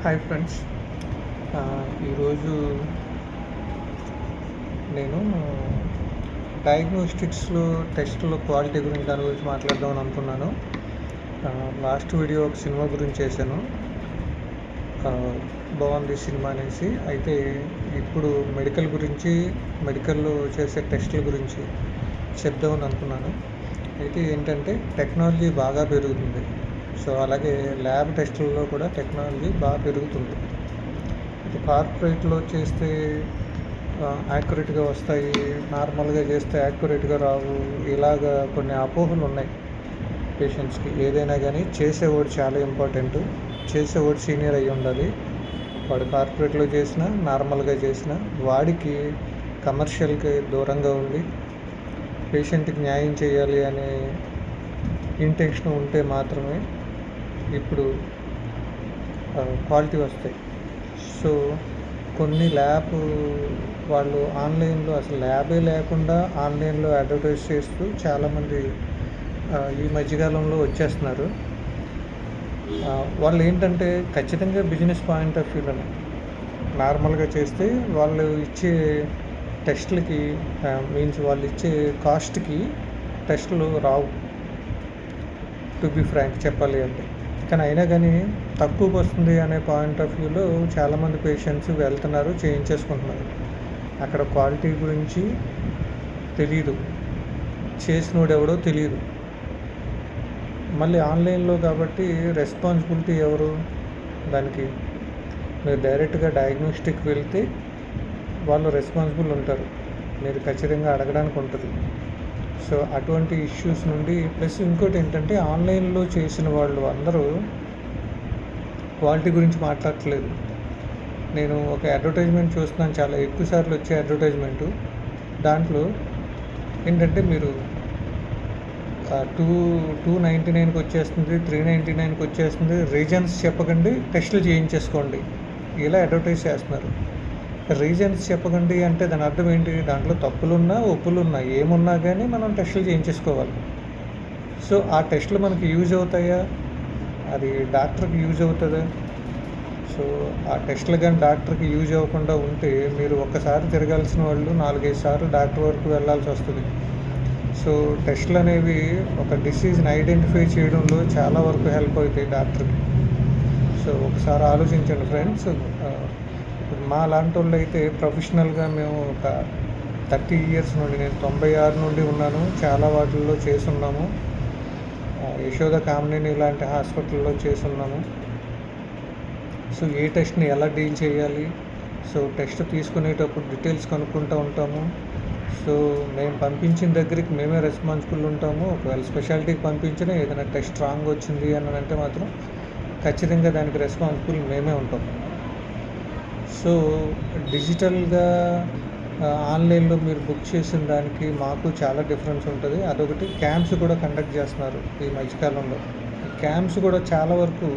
Hi friends. ఈరోజు నేను డయాగ్నోస్టిక్స్లో టెస్టుల క్వాలిటీ గురించి దాని గురించి మాట్లాడదామని అనుకున్నాను. లాస్ట్ వీడియో ఒక సినిమా గురించి చేశాను. బాగుంది సినిమా అనేసి. అయితే ఇప్పుడు మెడికల్లో చేసే టెస్టుల గురించి చెప్దామని అనుకున్నాను. అయితే ఏంటంటే టెక్నాలజీ బాగా పెరుగుతుంది. సో అలాగే ల్యాబ్ టెస్టుల్లో కూడా టెక్నాలజీ బాగా పెరుగుతుంది. ఇది కార్పొరేట్లో చేస్తే యాక్యురేట్గా వస్తాయి, నార్మల్గా చేస్తే యాక్యురేట్గా రావు. ఇలాగా కొన్ని అపోహలు ఉన్నాయి పేషెంట్స్కి. ఏదైనా కానీ చేసేవాడు చాలా ఇంపార్టెంట్. చేసేవాడు సీనియర్ అయ్యి ఉండాలి. వాడు కార్పొరేట్లో చేసినా నార్మల్గా చేసినా వాడికి కమర్షియల్కి దూరంగా ఉండి పేషెంట్కి న్యాయం చేయాలి అనే ఇంటెన్షన్ ఉంటే మాత్రమే ఇప్పుడు క్వాలిటీ వస్తాయి. సో కొన్ని ల్యాబ్ వాళ్ళు ఆన్లైన్లో అసలు ల్యాబే లేకుండా ఆన్లైన్లో అడ్వర్టైజ్ చేస్తూ చాలామంది ఈ మధ్యకాలంలో వచ్చేస్తున్నారు. వాళ్ళు ఏంటంటే ఖచ్చితంగా బిజినెస్ పాయింట్ ఆఫ్ వ్యూలోనే నార్మల్గా చేస్తే వాళ్ళు ఇచ్చే టెస్టులకి వాళ్ళు ఇచ్చే కాస్ట్కి టెస్టులు రావు, టు బి ఫ్రాంక్ చెప్పాలి అంటే. కానీ అయినా కానీ తక్కువకి వస్తుంది అనే పాయింట్ ఆఫ్ వ్యూలో చాలామంది పేషెంట్స్ వెళ్తున్నారు, చేయించేసుకుంటున్నారు. అక్కడ క్వాలిటీ గురించి తెలీదు, చేసినోడు ఎవడో తెలియదు. మళ్ళీ ఆన్లైన్లో కాబట్టి రెస్పాన్సిబిలిటీ ఎవరు దానికి? మీరు డైరెక్ట్గా డయాగ్నోస్టిక్ వెళ్తే వాళ్ళు రెస్పాన్సిబుల్ ఉంటారు, మీరు ఖచ్చితంగా అడగడానికి ఉంటుంది. సో అటువంటి ఇష్యూస్ నుండి ప్లస్ ఇంకోటి ఏంటంటే ఆన్లైన్లో చేసిన వాళ్ళు అందరూ క్వాలిటీ గురించి మాట్లాడట్లేదు. నేను ఒక అడ్వర్టైజ్మెంట్ చూస్తున్నాను, చాలా ఎక్కువ సార్లు వచ్చే అడ్వర్టైజ్మెంటు. దాంట్లో ఏంటంటే మీరు 299కి వచ్చేస్తుంది, 399కి వచ్చేస్తుంది, రీజన్స్ చెప్పకండి, టెస్టులు చేయించేసుకోండి, ఇలా అడ్వర్టైజ్ చేస్తున్నారు. రీజన్స్ చెప్పకండి అంటే దాని అర్థం ఏంటి? దాంట్లో తప్పులున్నా ఒప్పులున్నా ఏమున్నా కానీ మనం టెస్టులు చేయించేసుకోవాలి. సో ఆ టెస్టులు మనకి యూజ్ అవుతాయా? అది డాక్టర్కి యూజ్ అవుతుందా? సో ఆ టెస్టులు కానీ డాక్టర్కి యూజ్ అవ్వకుండా ఉంటే మీరు ఒక్కసారి తిరగాల్సిన వాళ్ళు 4-5 సార్లు డాక్టర్ వరకు వెళ్ళాల్సి వస్తుంది. సో టెస్టులు అనేవి ఒక డిసీజ్ని ఐడెంటిఫై చేయడంలో చాలా వరకు హెల్ప్ అవుతాయి డాక్టర్కి. సో ఒకసారి ఆలోచించండి ఫ్రెండ్స్. మా లాంటి వాళ్ళు అయితే ప్రొఫెషనల్గా మేము ఒక 30 ఇయర్స్ నుండి, నేను 96 నుండి ఉన్నాను, చాలా వాటిల్లో చేసున్నాము. యశోద కామినేని ఇలాంటి హాస్పిటల్లో చేసున్నాము. సో ఏ టెస్ట్ని ఎలా డీల్ చేయాలి, సో టెస్ట్ తీసుకునేటప్పుడు డీటెయిల్స్ కనుక్కుంటూ ఉంటాము. సో మేము పంపించిన దగ్గరికి మేమే రెస్పాన్సిబుల్ ఉంటాము. ఒకవేళ స్పెషాలిటీకి పంపించినా ఏదైనా టెస్ట్ రాంగ్ వచ్చింది అని అంటే మాత్రం ఖచ్చితంగా దానికి రెస్పాన్సిబుల్ మేమే ఉంటాం. సో డిజిటల్గా ఆన్లైన్లో మీరు బుక్ చేసిన దానికి మాకు చాలా డిఫరెన్స్ ఉంటుంది. అదొకటి. క్యాంప్స్ కూడా కండక్ట్ చేస్తున్నారు ఈ మధ్యకాలంలో. క్యాంప్స్ కూడా చాలా వరకు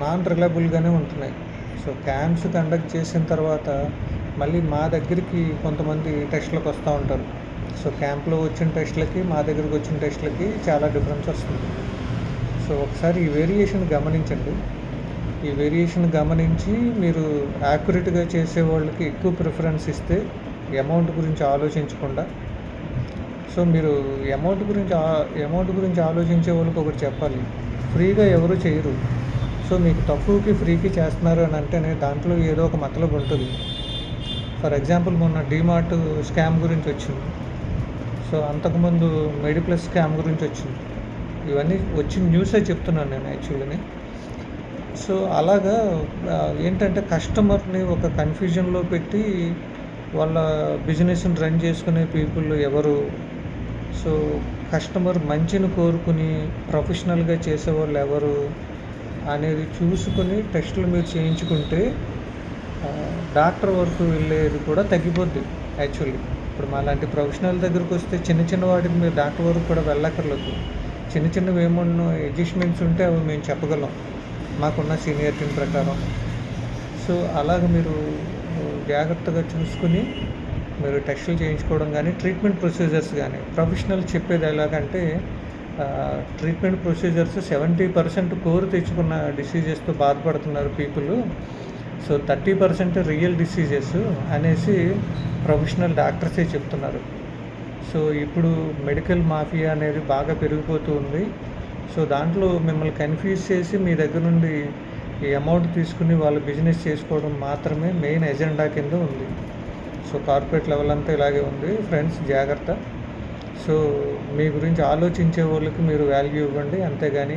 నాన్ రిలయబుల్గానే ఉంటున్నాయి. సో క్యాంప్స్ కండక్ట్ చేసిన తర్వాత మళ్ళీ మా దగ్గరికి కొంతమంది టెస్టులకు వస్తూ ఉంటారు. సో క్యాంప్లో వచ్చిన టెస్టులకి మా దగ్గరికి వచ్చిన టెస్టులకి చాలా డిఫరెన్స్ వస్తుంది. సో ఒకసారి ఈ వేరియేషన్ గమనించండి. ఈ వేరియేషన్ గమనించి మీరు యాక్యురేట్గా చేసే వాళ్ళకి ఎక్కువ ప్రిఫరెన్స్ ఇస్తే అమౌంట్ గురించి ఆలోచించకుండా. సో మీరు అమౌంట్ గురించి ఆలోచించే వాళ్ళకి ఒకటి చెప్పాలి, ఫ్రీగా ఎవరు చేయరు. సో మీకు తక్కువకి ఫ్రీకి చేస్తున్నారు అని అంటేనే దాంట్లో ఏదో ఒక మతలబు ఉంటుంది. ఫర్ ఎగ్జాంపుల్ మొన్న డీమార్ట్ స్కామ్ గురించి వచ్చింది. సో అంతకుముందు మెడిప్లస్ స్కామ్ గురించి వచ్చింది. ఇవన్నీ వచ్చిన న్యూసే చెప్తున్నాను నేను యాక్చువల్లీ. సో అలాగా ఏంటంటే కస్టమర్ని ఒక కన్ఫ్యూజన్లో పెట్టి వాళ్ళ బిజినెస్ని రన్ చేసుకునే పీపుల్ ఎవరు? సో కస్టమర్ మంచిని కోరుకుని ప్రొఫెషనల్గా చేసేవాళ్ళు ఎవరు అనేది చూసుకొని టెస్టులు మీరు చేయించుకుంటే డాక్టర్ వరకు వెళ్ళేది కూడా తగ్గిపోద్ది యాక్చువల్లీ. ఇప్పుడు మా లాంటి ప్రొఫెషనల్ దగ్గరకు వస్తే చిన్న వాటికి మీరు డాక్టర్ వరకు కూడా వెళ్ళక్కర్లేదు. చిన్నవి ఏమన్నా అడ్జస్ట్మెంట్స్ ఉంటే అవి మేము చెప్పగలం మాకున్న సీనియారిటీ ప్రకారం. సో అలాగ మీరు జాగ్రత్తగా చూసుకుని మీరు టెస్టులు చేయించుకోవడం కానీ ట్రీట్మెంట్ ప్రొసీజర్స్ కానీ ప్రొఫెషనల్ చెప్పేది ఎలాగంటే ట్రీట్మెంట్ ప్రొసీజర్స్ 70% కోర్ తెచ్చుకున్న డిసీజెస్తో బాధపడుతున్నారు పీపుల్. సో 30% రియల్ డిసీజెస్ అనేసి ప్రొఫెషనల్ డాక్టర్సే చెప్తున్నారు. సో ఇప్పుడు మెడికల్ మాఫియా అనేది బాగా పెరిగిపోతూ ఉంది. సో దాంట్లో మిమ్మల్ని కన్ఫ్యూజ్ చేసి మీ దగ్గర నుండి ఈ అమౌంట్ తీసుకుని వాళ్ళు బిజినెస్ చేసుకోవడం మాత్రమే మెయిన్ ఎజెండా కింద ఉంది. సో కార్పొరేట్ లెవెల్ అంతా ఇలాగే ఉంది ఫ్రెండ్స్, జాగ్రత్త. సో మీ గురించి ఆలోచించే వాళ్ళకి మీరు వాల్యూ ఇవ్వండి, అంతేగాని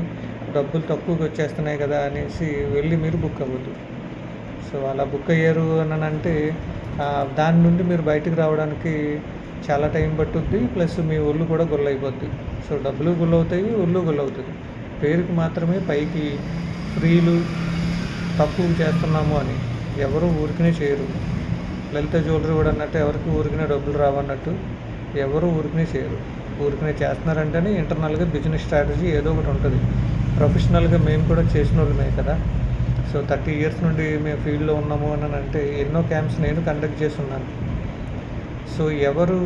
డబ్బులు తక్కువగా వచ్చేస్తున్నాయి కదా అనేసి వెళ్ళి మీరు బుక్ అవ్వద్దు. సో అలా బుక్ అయ్యారు అని అంటే దాని నుండి మీరు బయటకు రావడానికి చాలా టైం పట్టుద్ది, ప్లస్ మీ ఒళ్ళు కూడా గొల్లైపోద్ది. సో డబ్బులు గుల్లవుతాయి, ఒళ్ళు గొల్లవుతుంది. పేరుకి మాత్రమే పైకి ఫ్రీలు తక్కువ చేస్తున్నాము అని ఎవరు ఊరికనే చేయరు. లలిత జ్యువెలరీ కూడా అన్నట్టు ఎవరికి ఊరికనే డబ్బులు రావన్నట్టు ఎవరు ఊరికనే చేయరు. ఊరికనే చేస్తున్నారంటేనే ఇంటర్నల్గా బిజినెస్ స్ట్రాటజీ ఏదో ఒకటి ఉంటుంది. ప్రొఫెషనల్గా మేము కూడా చేసిన వాళ్ళమే కదా. సో 30 years నుండి మేము ఫీల్డ్లో ఉన్నాము అని అంటే ఎన్నో క్యాంప్స్ నేను కండక్ట్ చేస్తున్నాను. సో ఎవరు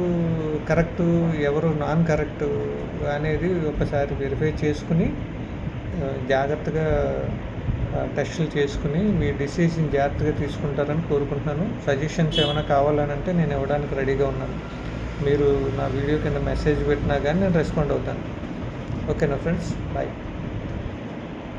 కరెక్టు ఎవరు నాన్ కరెక్టు అనేది ఒకసారి వెరిఫై చేసుకుని జాగ్రత్తగా టెస్టులు చేసుకుని మీ డిసిజన్ జాగ్రత్తగా తీసుకుంటారని కోరుకుంటున్నాను. సజెషన్స్ ఏమైనా కావాలని అంటే నేను ఇవ్వడానికి రెడీగా ఉన్నాను. మీరు నా వీడియో కింద మెసేజ్ పెట్టినా కానీ నేను రెస్పాండ్ అవుతాను. ఓకేనా ఫ్రెండ్స్, బాయ్.